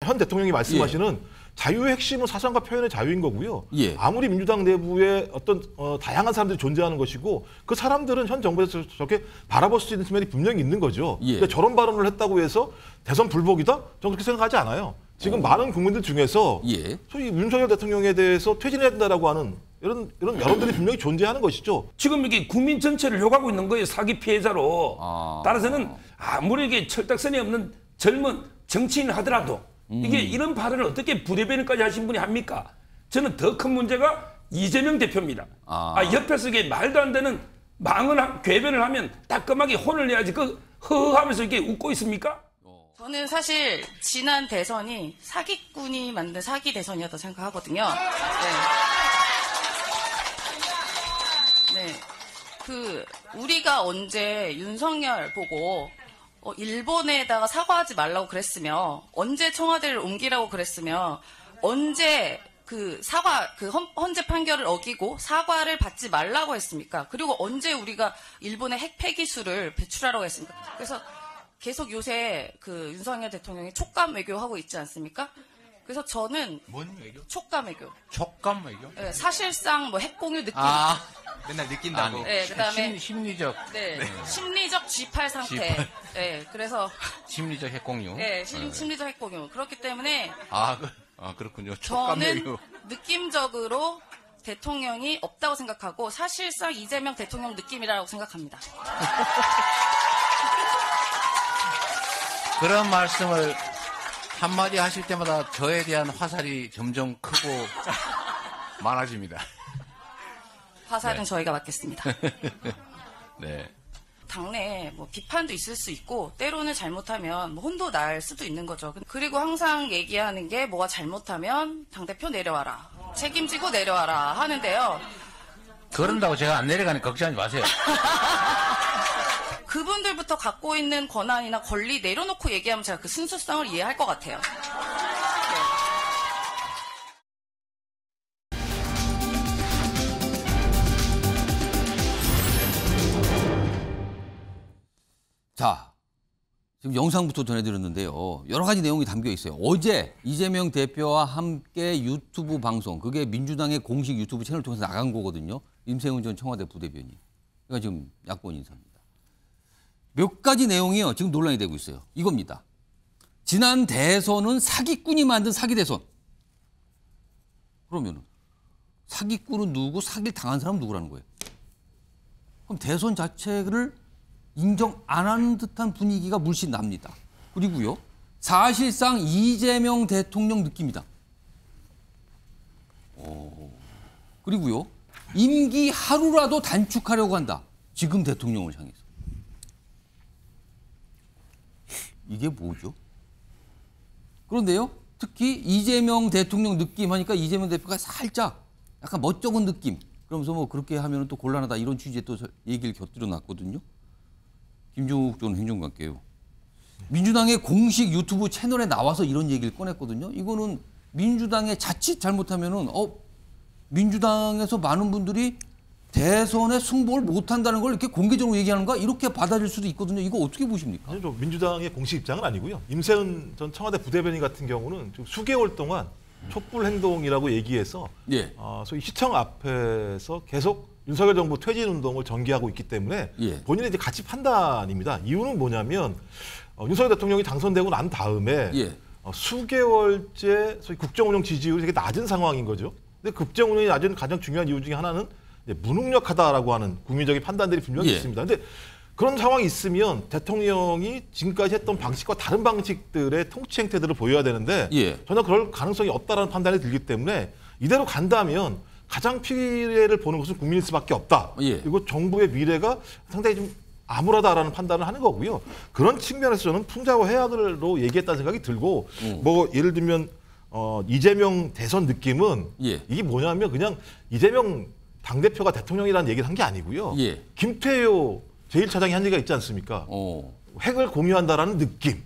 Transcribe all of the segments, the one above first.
현 대통령이 말씀하시는 예. 자유의 핵심은 사상과 표현의 자유인 거고요. 예. 아무리 민주당 내부에 어떤 다양한 사람들이 존재하는 것이고 그 사람들은 현 정부에서 저렇게 바라볼 수 있는 측면이 분명히 있는 거죠. 예. 근데 저런 발언을 했다고 해서 대선 불복이다? 저는 그렇게 생각하지 않아요. 지금 많은 국민들 중에서 예. 소위 윤석열 대통령에 대해서 퇴진해야 된다라고 하는 이런 여론들이 분명히 존재하는 것이죠. 지금 이게 국민 전체를 욕하고 있는 거예요. 사기 피해자로. 따라서는 아무리 이게 철딱선이 없는 젊은 정치인 하더라도 이게 이런 발언을 어떻게 부대변인까지 하신 분이 합니까? 저는 더 큰 문제가 이재명 대표입니다. 옆에서 이게 말도 안 되는 망언 궤변을 하면 따끔하게 혼을 내야지 그 허허하면서 이렇게 웃고 있습니까? 저는 사실 지난 대선이 사기꾼이 만든 사기 대선이었다고 생각하거든요. 네. 우리가 언제 윤석열 보고 일본에다가 사과하지 말라고 그랬으며, 언제 청와대를 옮기라고 그랬으며, 언제 헌재 판결을 어기고 사과를 받지 말라고 했습니까? 그리고 언제 우리가 일본의 핵 폐기수를 배출하라고 했습니까? 그래서 계속 요새 윤석열 대통령이 촉감 외교하고 있지 않습니까? 그래서 저는 뭔 외교? 촉감 외교. 촉감 외교? 네, 사실상 핵공유 느낌. 맨날 느낀다고. 네, 그다음에 심리적. 네, 심리적 G8 상태. 네, 그래서 심리적 핵공유. 네, 심리적 핵공유. 그렇기 때문에 그렇군요. 촉감 저는 외교. 느낌적으로 대통령이 없다고 생각하고 사실상 이재명 대통령 느낌이라고 생각합니다. 그런 말씀을 한마디 하실 때마다 저에 대한 화살이 점점 크고 많아집니다. 화살은 네. 저희가 맡겠습니다. 네. 당내 비판도 있을 수 있고 때로는 잘못하면 혼도 날 수도 있는 거죠. 그리고 항상 얘기하는 게 뭐가 잘못하면 당대표 내려와라. 책임지고 내려와라 하는데요. 그런다고 제가 안 내려가니 걱정하지 마세요. 그분들부터 갖고 있는 권한이나 권리 내려놓고 얘기하면 제가 그 순수성을 이해할 것 같아요. 자, 지금 영상부터 전해드렸는데요. 여러 가지 내용이 담겨 있어요. 어제 이재명 대표와 함께 유튜브 방송, 그게 민주당의 공식 유튜브 채널을 통해서 나간 거거든요. 임세훈 전 청와대 부대변인. 그러니까 지금 야권 인사입니다. 몇 가지 내용이요. 지금 논란이 되고 있어요. 이겁니다. 지난 대선은 사기꾼이 만든 사기 대선. 그러면은 사기꾼은 누구고 사기를 당한 사람은 누구라는 거예요. 그럼 대선 자체를 인정 안 하는 듯한 분위기가 물씬 납니다. 그리고요. 사실상 이재명 대통령 느낌이다. 그리고요. 임기 하루라도 단축하려고 한다. 지금 대통령을 향해서. 이게 뭐죠? 그런데요. 특히 이재명 대통령 느낌 하니까 이재명 대표가 살짝 약간 멋쩍은 느낌. 그러면서 그렇게 하면 또 곤란하다. 이런 취지의 또 얘기를 곁들여 놨거든요. 김종욱 전 행정관께요. 민주당의 공식 유튜브 채널에 나와서 이런 얘기를 꺼냈거든요. 이거는 민주당의 자칫 잘못하면은 민주당에서 많은 분들이 대선에 승복을 못한다는 걸 이렇게 공개적으로 얘기하는가 이렇게 받아들일 수도 있거든요. 이거 어떻게 보십니까? 아니죠. 민주당의 공식 입장은 아니고요. 임세훈 전 청와대 부대변인 같은 경우는 지금 수개월 동안 촛불 행동이라고 얘기해서 예. 소위 시청 앞에서 계속 윤석열 정부 퇴진 운동을 전개하고 있기 때문에 예. 본인의 이제 가치 판단입니다. 이유는 뭐냐면 윤석열 대통령이 당선되고 난 다음에 예. 수개월째 소위 국정운영 지지율이 되게 낮은 상황인 거죠. 근데 국정운영이 낮은 가장 중요한 이유 중에 하나는 무능력하다라고 하는 국민적인 판단들이 분명히 예. 있습니다. 근데 그런 상황이 있으면 대통령이 지금까지 했던 방식과 다른 방식들의 통치 행태들을 보여야 되는데 예. 전혀 그럴 가능성이 없다라는 판단이 들기 때문에 이대로 간다면 가장 피해를 보는 것은 국민일 수밖에 없다. 예. 그리고 정부의 미래가 상당히 좀 암울하다라는 판단을 하는 거고요. 그런 측면에서 저는 풍자와 해악으로 얘기했다는 생각이 들고 예를 들면 이재명 대선 느낌은 예. 이게 뭐냐면 그냥 이재명 당대표가 대통령이라는 얘기를 한 게 아니고요. 예. 김태효 제1차장이 한 얘기가 있지 않습니까? 핵을 공유한다라는 느낌.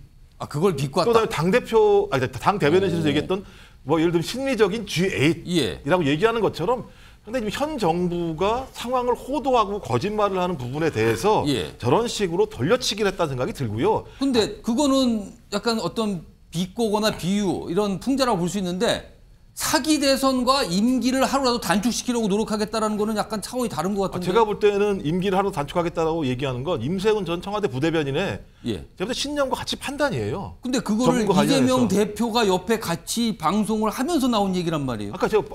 그걸 비꼬았다. 또 다음에 당 대변인실에서 얘기했던 예를 들면 심리적인 G8이라고 얘기하는 것처럼 근데 현 정부가 상황을 호도하고 거짓말을 하는 부분에 대해서 예. 저런 식으로 돌려치기를 했다는 생각이 들고요. 근데 그거는 약간 어떤 비꼬거나 비유 이런 풍자라고 볼 수 있는데 사기 대선과 임기를 하루라도 단축시키려고 노력하겠다라는 거는 약간 차원이 다른 것 같은데. 제가 볼 때는 임기를 하루 단축하겠다라고 얘기하는 건 임세훈 전 청와대 부대변인의 예. 제가 볼 때 신념과 같이 판단이에요. 근데 그거를 정부가 이재명 관련해서. 대표가 옆에 같이 방송을 하면서 나온 얘기란 말이에요. 아까 지금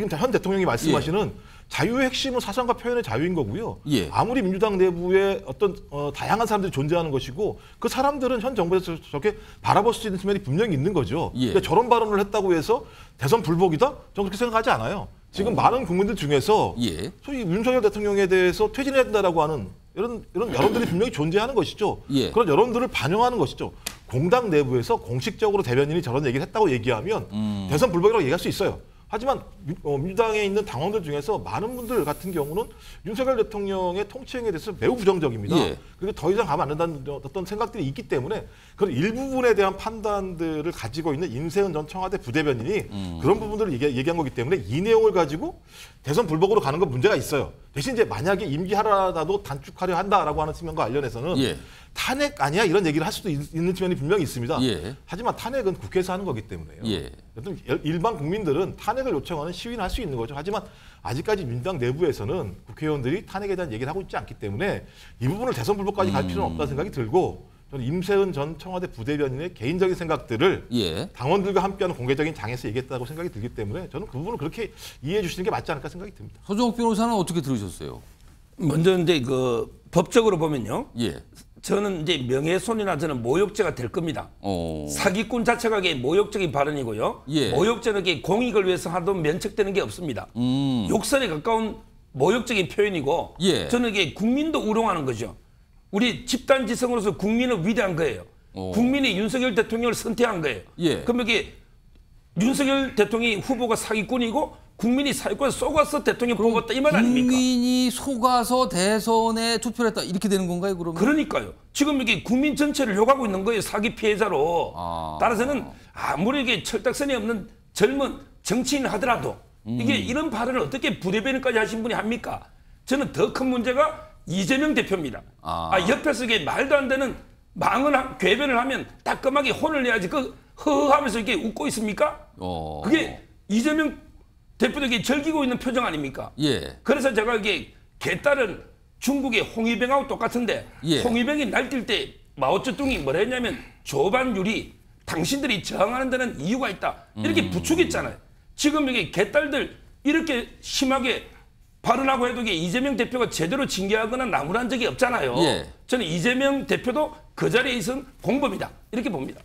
현 대통령이 말씀하시는 자유의 핵심은 사상과 표현의 자유인 거고요. 예. 아무리 민주당 내부에 어떤 다양한 사람들이 존재하는 것이고 그 사람들은 현 정부에서 저렇게 바라볼 수 있는 측면이 분명히 있는 거죠. 예. 근데 저런 발언을 했다고 해서 대선 불복이다? 저는 그렇게 생각하지 않아요. 지금 많은 국민들 중에서 예. 소위 윤석열 대통령에 대해서 퇴진해야 된다라고 하는 이런 여론들이 분명히 존재하는 것이죠. 예. 그런 여론들을 반영하는 것이죠. 공당 내부에서 공식적으로 대변인이 저런 얘기를 했다고 얘기하면 대선 불복이라고 얘기할 수 있어요. 하지만 민주당에 있는 당원들 중에서 많은 분들 같은 경우는 윤석열 대통령의 통치행위에 대해서 매우 부정적입니다. 예. 그리고 더 이상 가면 안 된다는 어떤 생각들이 있기 때문에 그런 일부분에 대한 판단들을 가지고 있는 임세훈 전 청와대 부대변인이 그런 부분들을 얘기한 거기 때문에 이 내용을 가지고 대선 불복으로 가는 건 문제가 있어요. 대신 이제 만약에 임기 하나라도 단축하려 한다라고 하는 측면과 관련해서는 예. 탄핵 아니야 이런 얘기를 할 수도 있는 측면이 분명히 있습니다. 예. 하지만 탄핵은 국회에서 하는 거기 때문에요. 예. 여튼 일반 국민들은 탄핵을 요청하는 시위는 할 수 있는 거죠. 하지만 아직까지 민주당 내부에서는 국회의원들이 탄핵에 대한 얘기를 하고 있지 않기 때문에 이 부분을 대선 불복까지 갈 필요는 없다는 생각이 들고 저는 임세훈 전 청와대 부대변인의 개인적인 생각들을 예. 당원들과 함께하는 공개적인 장에서 얘기했다고 생각이 들기 때문에 저는 그 부분을 그렇게 이해해 주시는 게 맞지 않을까 생각이 듭니다. 서정욱 변호사는 어떻게 들으셨어요? 먼저 이제 그 법적으로 보면요. 예. 저는 이제 명예훼손이나 저는 모욕죄가 될 겁니다. 사기꾼 자체가 이게 모욕적인 발언이고요. 예. 모욕죄는 이게 공익을 위해서 하도 면책되는 게 없습니다. 욕설에 가까운 모욕적인 표현이고 예. 저는 이게 국민도 우롱하는 거죠. 우리 집단지성으로서 국민을 위대한 거예요. 국민이 윤석열 대통령을 선택한 거예요. 예. 그러면 이게 윤석열 대통령 후보가 사기꾼이고 국민이 사기꾼에 속아서 대통령 뽑았다 이 말 아닙니까? 국민이 속아서 대선에 투표를 했다 이렇게 되는 건가요, 그러면? 그러니까요. 지금 이게 국민 전체를 욕하고 있는 거예요. 사기 피해자로. 따라서는 아무리 이게 철딱선이 없는 젊은 정치인 하더라도 이게 이런 발언을 어떻게 부대변인까지 하신 분이 합니까? 저는 더 큰 문제가 이재명 대표입니다. 옆에서 이게 말도 안 되는 궤변을 하면 따끔하게 혼을 내야지 그 허허하면서 이렇게 웃고 있습니까? 그게 이재명 대표도 이게 즐기고 있는 표정 아닙니까? 예. 그래서 제가 이게 개딸은 중국의 홍위병하고 똑같은데 예. 홍위병이 날뛸 때 마오쩌둥이 뭐라 했냐면 조반유리 당신들이 저항하는 데는 이유가 있다. 이렇게 부추겼잖아요. 지금 이게 개딸들 이렇게 심하게 발언하고 해도 이게 이재명 대표가 제대로 징계하거나 나무란 적이 없잖아요. 예. 저는 이재명 대표도 그 자리에 있은 공범이다. 이렇게 봅니다.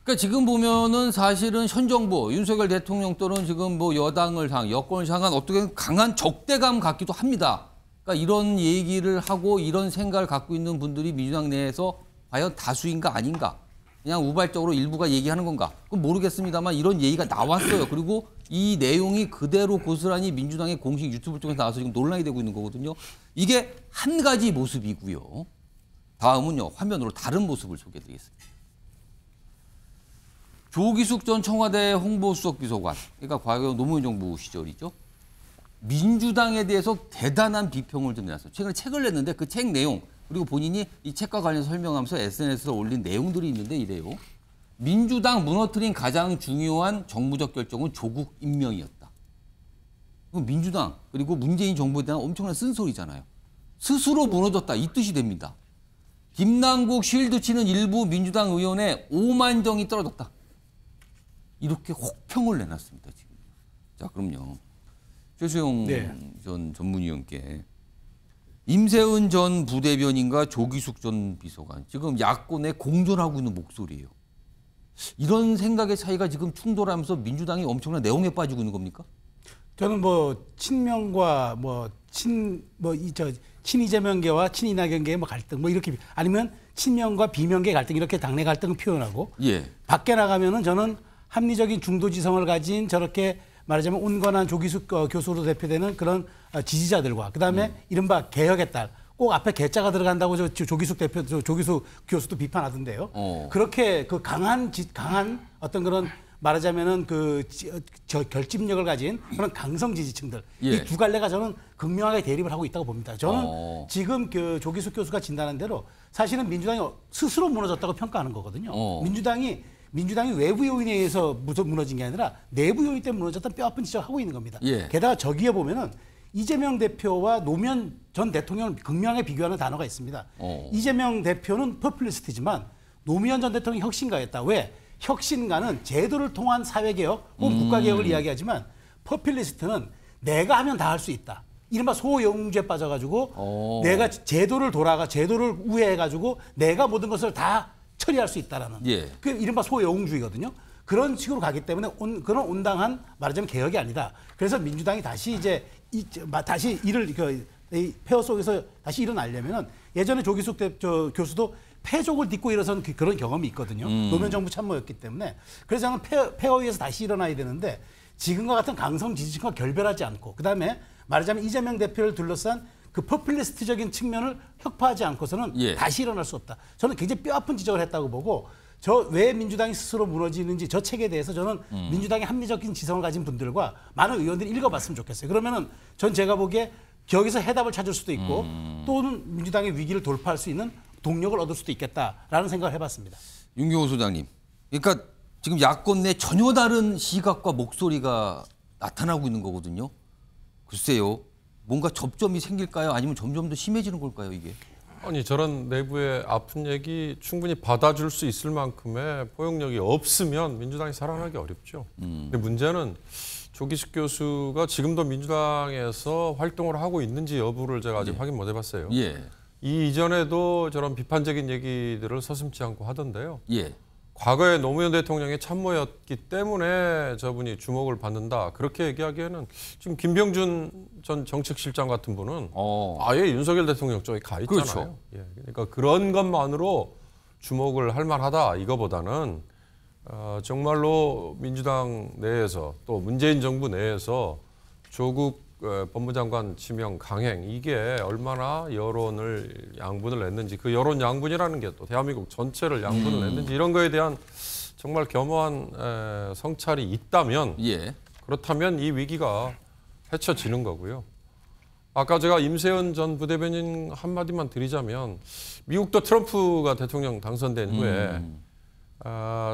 그러니까 지금 보면은 사실은 현 정부 윤석열 대통령 또는 지금 뭐 여당을 여권을 향한 어떻게 강한 적대감 같기도 합니다. 그러니까 이런 얘기를 하고 이런 생각을 갖고 있는 분들이 민주당 내에서 과연 다수인가 아닌가? 그냥 우발적으로 일부가 얘기하는 건가? 그건 모르겠습니다만 이런 얘기가 나왔어요. 그리고 이 내용이 그대로 고스란히 민주당의 공식 유튜브 쪽에서 나와서 지금 논란이 되고 있는 거거든요. 이게 한 가지 모습이고요. 다음은요. 화면으로 다른 모습을 소개해드리겠습니다. 조기숙 전 청와대 홍보수석 비서관, 그러니까 과거 노무현 정부 시절이죠. 민주당에 대해서 대단한 비평을 좀 내놨어요. 최근에 책을 냈는데 그 책 내용, 그리고 본인이 이 책과 관련해서 설명하면서 SNS에 올린 내용들이 있는데 이래요. 민주당 무너뜨린 가장 중요한 정무적 결정은 조국 임명이었다. 민주당 그리고 문재인 정부에 대한 엄청난 쓴소리잖아요. 스스로 무너졌다 이 뜻이 됩니다. 김남국 쉴드 치는 일부 민주당 의원의 오만정이 떨어졌다. 이렇게 혹평을 내놨습니다. 지금. 자, 그럼요. 최수영 전 전문위원께 임세훈 전 부대변인과 조기숙 전 비서관 지금 야권에 공존하고 있는 목소리예요. 이런 생각의 차이가 지금 충돌하면서 민주당이 엄청난 내홍에 빠지고 있는 겁니까? 저는 뭐 친명과 친이재명계와 친이낙연계의 뭐 갈등 뭐 이렇게 아니면 친명과 비명계 갈등 이렇게 당내 갈등을 표현하고 밖에 나가면은 저는 합리적인 중도지성을 가진 저렇게 말하자면 온건한 조기숙 교수로 대표되는 그런 지지자들과 그다음에 이른바 개혁의 딸 꼭 앞에 개자가 들어간다고 조기숙 교수도 비판하던데요. 그렇게 그 강한 어떤 그런 말하자면은 그 결집력을 가진 그런 강성 지지층들 이 두 갈래가 저는 극명하게 대립을 하고 있다고 봅니다. 저는 지금 그 조기숙 교수가 진단한 대로 사실은 민주당이 스스로 무너졌다고 평가하는 거거든요. 민주당이 민주당이 외부 요인에 의해서 무너진 게 아니라 내부 요인 때문에 무너졌던 뼈아픈 지적을 하고 있는 겁니다. 예. 게다가 저기에 보면은 이재명 대표와 노무현 전 대통령을 극명하게 비교하는 단어가 있습니다. 이재명 대표는 포퓰리스트지만 노무현 전 대통령이 혁신가였다. 왜? 혁신가는 제도를 통한 사회개혁 혹은 국가개혁을 이야기하지만 포퓰리스트는 내가 하면 다 할 수 있다. 이른바 소영웅죄에 빠져가지고 내가 제도를 우회해가지고 내가 모든 것을 다 처리할 수 있다라는 예. 그 이른바 소영웅주의거든요. 그런 식으로 가기 때문에 그런 온당한 말하자면 개혁이 아니다. 그래서 민주당이 다시 이제 다시 이 폐허 속에서 다시 일어나려면은 예전에 조기숙 교수도 패족을 딛고 일어선 그런 경험이 있거든요. 노무현 정부 참모였기 때문에 그래서 저는 폐허에서 다시 일어나야 되는데 지금과 같은 강성 지지층과 결별하지 않고 그다음에 말하자면 이재명 대표를 둘러싼 그 포퓰리스트적인 측면을 혁파하지 않고서는 예. 다시 일어날 수 없다. 저는 굉장히 뼈아픈 지적을 했다고 보고 저 왜 민주당이 스스로 무너지는지 저 책에 대해서 저는 민주당의 합리적인 지성을 가진 분들과 많은 의원들이 읽어봤으면 좋겠어요. 그러면은 전 제가 보기에 여기서 해답을 찾을 수도 있고 또는 민주당의 위기를 돌파할 수 있는 동력을 얻을 수도 있겠다라는 생각을 해봤습니다. 윤경호 소장님, 그러니까 지금 야권 내 전혀 다른 시각과 목소리가 나타나고 있는 거거든요. 글쎄요, 뭔가 접점이 생길까요? 아니면 점점 더 심해지는 걸까요, 이게? 아니 저런 내부의 아픈 얘기 충분히 받아줄 수 있을 만큼의 포용력이 없으면 민주당이 살아나기 어렵죠. 근데 문제는 조기식 교수가 지금도 민주당에서 활동을 하고 있는지 여부를 제가 아직 확인 못 해봤어요. 예. 이 이전에도 저런 비판적인 얘기들을 서슴지 않고 하던데요. 예. 과거에 노무현 대통령의 참모였기 때문에 저분이 주목을 받는다. 그렇게 얘기하기에는 지금 김병준 전 정책실장 같은 분은 아예 윤석열 대통령 쪽에 가 있잖아요. 그렇죠. 예, 그러니까 그런 것만으로 주목을 할 만하다. 이거보다는 정말로 민주당 내에서 또 문재인 정부 내에서 조국 법무장관 지명 강행 이게 얼마나 여론을 양분을 냈는지 그 여론 양분이라는 게 또 대한민국 전체를 양분을 냈는지 이런 거에 대한 정말 겸허한 성찰이 있다면 예. 그렇다면 이 위기가 헤쳐지는 거고요. 아까 제가 임세현 전 부대변인 한마디만 드리자면 미국도 트럼프가 대통령 당선된 후에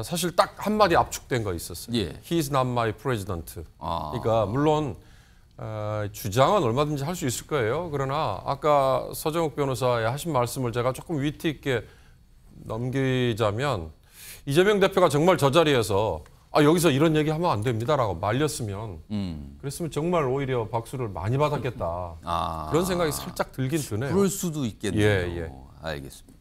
사실 딱 한마디 압축된 거 있었어요. 예. He's not my president. 그러니까 물론 주장은 얼마든지 할 수 있을 거예요. 그러나 아까 서정욱 변호사의 하신 말씀을 제가 조금 위트 있게 넘기자면 이재명 대표가 정말 저 자리에서 여기서 이런 얘기하면 안 됩니다라고 말렸으면 그랬으면 정말 오히려 박수를 많이 받았겠다. 그런 생각이 살짝 들긴 드네요. 그럴 수도 있겠네요. 예. 알겠습니다.